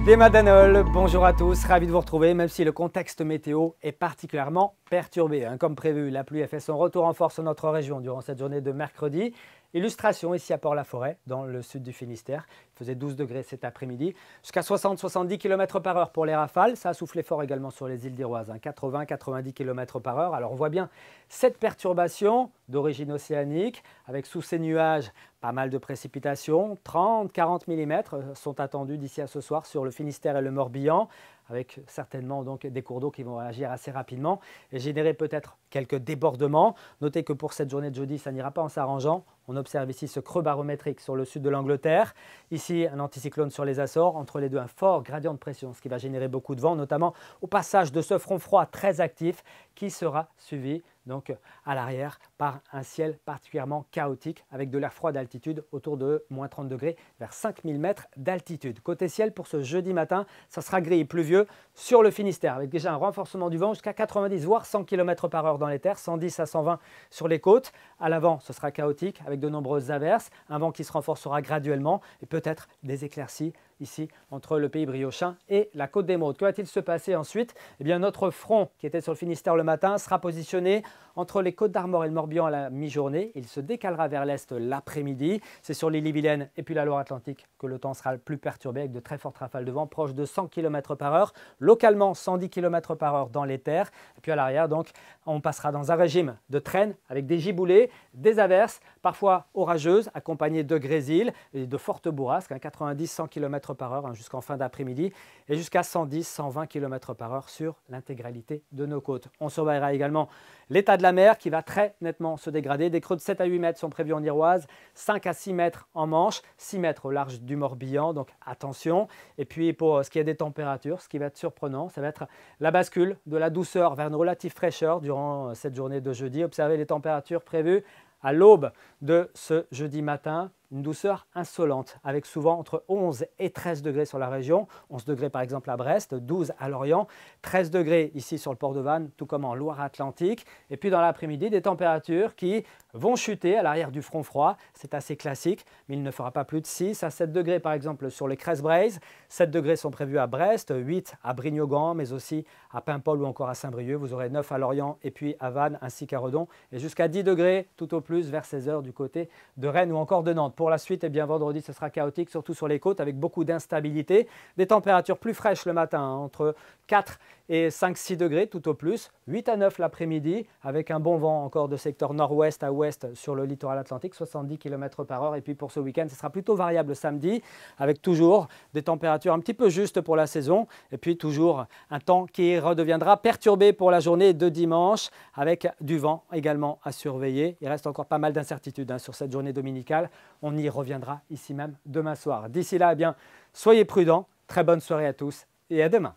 Les Madanol, bonjour à tous, ravi de vous retrouver, même si le contexte météo est particulièrement perturbé. Comme prévu, la pluie a fait son retour en force sur notre région durant cette journée de mercredi. Illustration ici à Port-la-Forêt, dans le sud du Finistère. Il faisait 12 degrés cet après-midi, jusqu'à 60-70 km par heure pour les rafales. Ça a soufflé fort également sur les îles d'Iroise, 80-90 km par heure. Alors on voit bien cette perturbation d'origine océanique, avec sous ces nuages pas mal de précipitations. 30-40 mm sont attendus d'ici à ce soir sur le Finistère et le Morbihan, avec certainement donc des cours d'eau qui vont réagir assez rapidement et générer peut-être quelques débordements. Notez que pour cette journée de jeudi, ça n'ira pas en s'arrangeant. On observe ici ce creux barométrique sur le sud de l'Angleterre. Ici, un anticyclone sur les Açores. Entre les deux, un fort gradient de pression, ce qui va générer beaucoup de vent, notamment au passage de ce front froid très actif qui sera suivi donc à l'arrière par un ciel particulièrement chaotique avec de l'air froid d'altitude autour de moins 30 degrés vers 5000 mètres d'altitude. Côté ciel, pour ce jeudi matin, ça sera gris et pluvieux sur le Finistère avec déjà un renforcement du vent jusqu'à 90 voire 100 km par heure dans les terres, 110 à 120 sur les côtes. À l'avant, ce sera chaotique avec de nombreuses averses, un vent qui se renforcera graduellement et peut-être des éclaircies ici entre le pays briochin et la côte d'Émeraude. Que va-t-il se passer ensuite? Eh bien, notre front qui était sur le Finistère le matin sera positionné entre les côtes d'Armor et le Morbihan à la mi-journée. Il se décalera vers l'est l'après-midi. C'est sur l'île-et-Vilaine et puis la Loire-Atlantique que le temps sera le plus perturbé avec de très fortes rafales de vent proches de 100 km par heure, localement 110 km par heure dans les terres. Et puis à l'arrière, donc, on passera dans un régime de traîne avec des giboulées, des averses, parfois orageuses, accompagnées de grésil et de fortes bourrasques, 90-100 km par heure jusqu'en fin d'après-midi et jusqu'à 110-120 km par heure sur l'intégralité de nos côtes. On surveillera également l'état de la mer qui va très nettement se dégrader. Des creux de 7 à 8 mètres sont prévus en Iroise, 5 à 6 mètres en Manche, 6 mètres au large du Morbihan, donc attention. Et puis pour ce qui est des températures, ce qui va être surprenant, ça va être la bascule de la douceur vers une relative fraîcheur durant cette journée de jeudi. Observez les températures prévues à l'aube de ce jeudi matin. Une douceur insolente avec souvent entre 11 et 13 degrés sur la région. 11 degrés par exemple à Brest, 12 à Lorient, 13 degrés ici sur le port de Vannes, tout comme en Loire-Atlantique. Et puis dans l'après-midi, des températures qui vont chuter à l'arrière du front froid. C'est assez classique, mais il ne fera pas plus de 6 à 7 degrés par exemple sur les Crest-Braze. 7 degrés sont prévus à Brest, 8 à Brignogan, mais aussi à Paimpol ou encore à Saint-Brieuc. Vous aurez 9 à Lorient et puis à Vannes ainsi qu'à Redon. Et jusqu'à 10 degrés tout au plus vers 16 h du côté de Rennes ou encore de Nantes. Pour la suite, eh bien, vendredi, ce sera chaotique, surtout sur les côtes, avec beaucoup d'instabilité. Des températures plus fraîches le matin, entre 4 et 5-6 degrés tout au plus. 8 à 9 l'après-midi, avec un bon vent encore de secteur nord-ouest à ouest sur le littoral atlantique, 70 km par heure. Et puis pour ce week-end, ce sera plutôt variable samedi, avec toujours des températures un petit peu justes pour la saison. Et puis toujours un temps qui redeviendra perturbé pour la journée de dimanche, avec du vent également à surveiller. Il reste encore pas mal d'incertitudes sur cette journée dominicale. On y reviendra ici même demain soir. D'ici là, eh bien, soyez prudents. Très bonne soirée à tous et à demain.